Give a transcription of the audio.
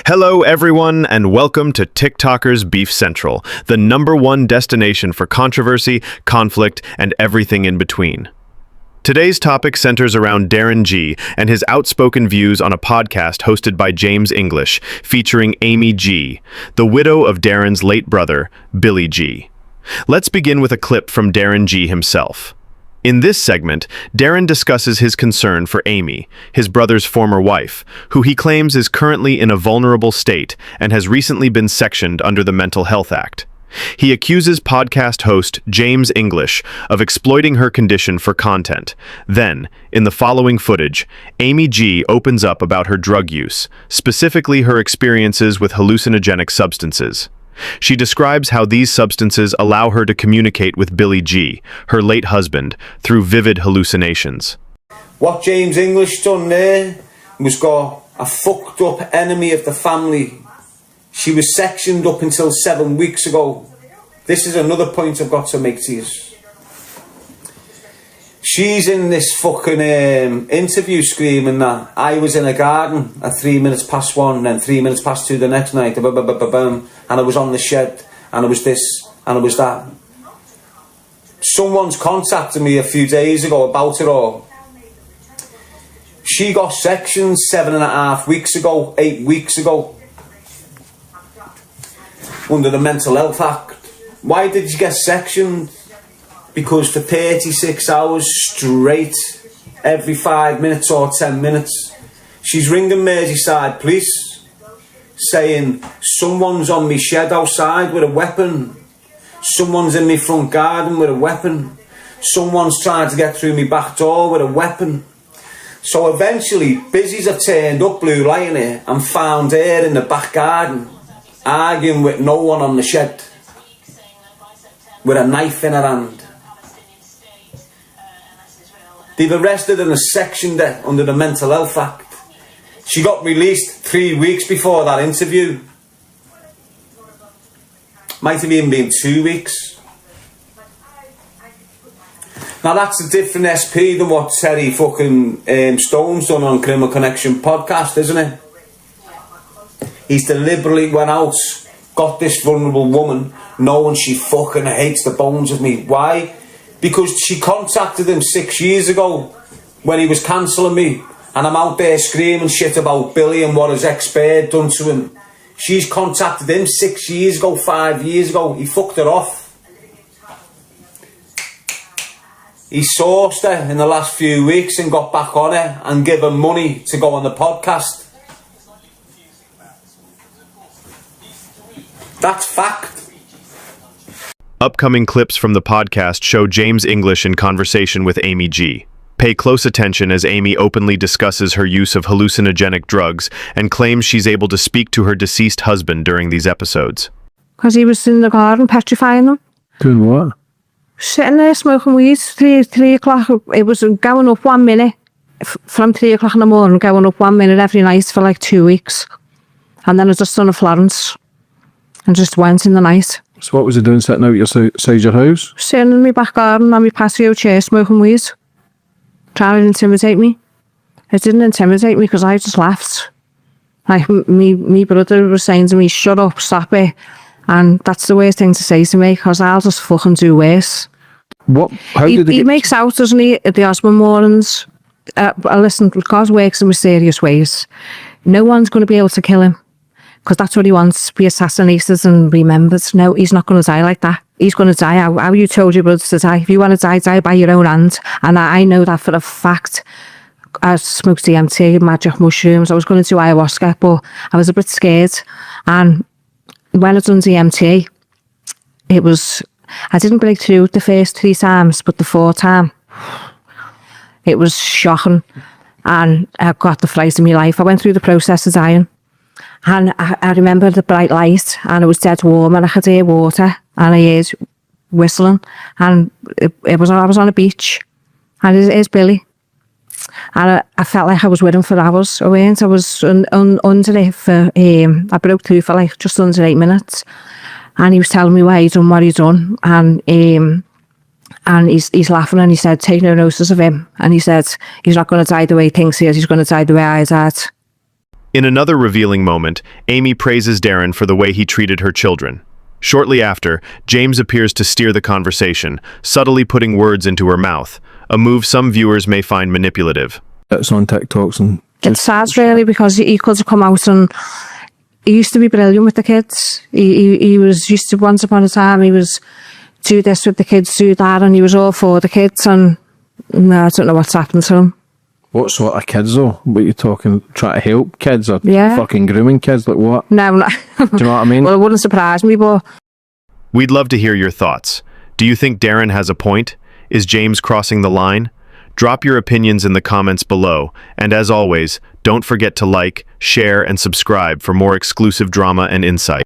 Hello, everyone, and welcome to TikTokers Beef Central, the #1 destination for controversy, conflict, and everything in between. Today's topic centers around Darren G and his outspoken views on a podcast hosted by James English, featuring Aimee G, the widow of Darren's late brother, Billy G. Let's begin with a clip from Darren G himself. In this segment, Darren discusses his concern for Aimee, his brother's former wife, who he claims is currently in a vulnerable state and has recently been sectioned under the Mental Health Act. He accuses podcast host James English of exploiting her condition for content. Then, in the following footage, Aimee G opens up about her drug use, specifically her experiences with hallucinogenic substances. She describes how these substances allow her to communicate with Billy G, her late husband, through vivid hallucinations. What James English done there was got a fucked up enemy of the family. She was sectioned up until 7 weeks ago. This is another point I've got to make to you. She's in this fucking interview screaming that I was in a garden at 3 minutes past 1, then 3 minutes past 2 the next night, and I was on the shed, and it was this, and it was that. Someone's contacted me a few days ago about it all. She got sectioned 7.5 weeks ago, 8 weeks ago, under the Mental Health Act. Why did you get sectioned? Because for 36 hours straight, every 5 minutes or 10 minutes, she's ringing Merseyside police, saying, someone's on me shed outside with a weapon, someone's in my front garden with a weapon, someone's trying to get through my back door with a weapon. So eventually, busies have turned up, blue lighting it, and found her in the back garden, arguing with no one on the shed, with a knife in her hand. They've arrested and sectioned her under the Mental Health Act. She got released 3 weeks before that interview. Might have even been 2 weeks. Now that's a different SP than what Terry fucking Stone's done on Criminal Connection podcast, isn't it? He's deliberately went out, got this vulnerable woman, knowing she fucking hates the bones of me. Why? Because she contacted him 6 years ago when he was cancelling me, and I'm out there screaming shit about Billy and what his ex-bird done to him. She's contacted him 6 years ago, 5 years ago. He fucked her off. He sourced her in the last few weeks and got back on her and gave her money to go on the podcast. That's fact. Upcoming clips from the podcast show James English in conversation with Aimee G. Pay close attention as Aimee openly discusses her use of hallucinogenic drugs and claims she's able to speak to her deceased husband during these episodes. Because he was in the garden petrifying them. Doing what? Sitting there smoking weed, 3 o'clock. It was going up 1 minute from 3 o'clock in the morning, going up 1 minute every night for like 2 weeks. And then I just done a Florence and just went in the night. So what was he doing, setting out your sage your house? Sitting in my back garden on my patio chair smoking weed, trying to intimidate me. It didn't intimidate me because I just laughed. Like me brother was saying to me, shut up, stop it. And that's the worst thing to say to me because I'll just fucking do worse. What? How did he makes out, doesn't he, at the Osborne mornings? Listen, God works in mysterious ways. No one's going to be able to kill him. Because that's what he wants, be assassinated and remembered. No, he's not going to die like that. He's going to die how you told your brother to die. If you want to die, die by your own hand. And I know that for a fact. I smoked DMT, magic mushrooms. I was going to do ayahuasca, but I was a bit scared. And when I done DMT, I didn't break through the first 3 times, but the 4th time, it was shocking. And I got the fright of my life. I went through the process of dying. And I remember the bright light, and it was dead warm, and I could hear water, and I heard whistling, and I was on a beach, and here's Billy, and I felt like I was with him for hours. I was under it for, I broke through for like just under 8 minutes, and he was telling me why he done what he done, and he's laughing, and he said, take no notice of him, and he said, he's not going to die the way he thinks he is, he's going to die the way I died. In another revealing moment, Aimee praises Darren for the way he treated her children. Shortly after, James appears to steer the conversation, subtly putting words into her mouth, a move some viewers may find manipulative. It's on TikToks and It's sad, really, because he could have come out and he used to be brilliant with the kids. He was used to, once upon a time, he was do this with the kids, do that, and he was all for the kids, and no, I don't know what's happened to him. what sort of kids though? What you talking? Trying to help kids or Yeah. fucking grooming kids? Like what? No, no. Do you know what I mean? Well, it wouldn't surprise me, but We'd love to hear your thoughts. Do you think Darren has a point? Is James crossing the line? Drop your opinions in the comments below, and as always, don't forget to like, share, and subscribe for more exclusive drama and insight.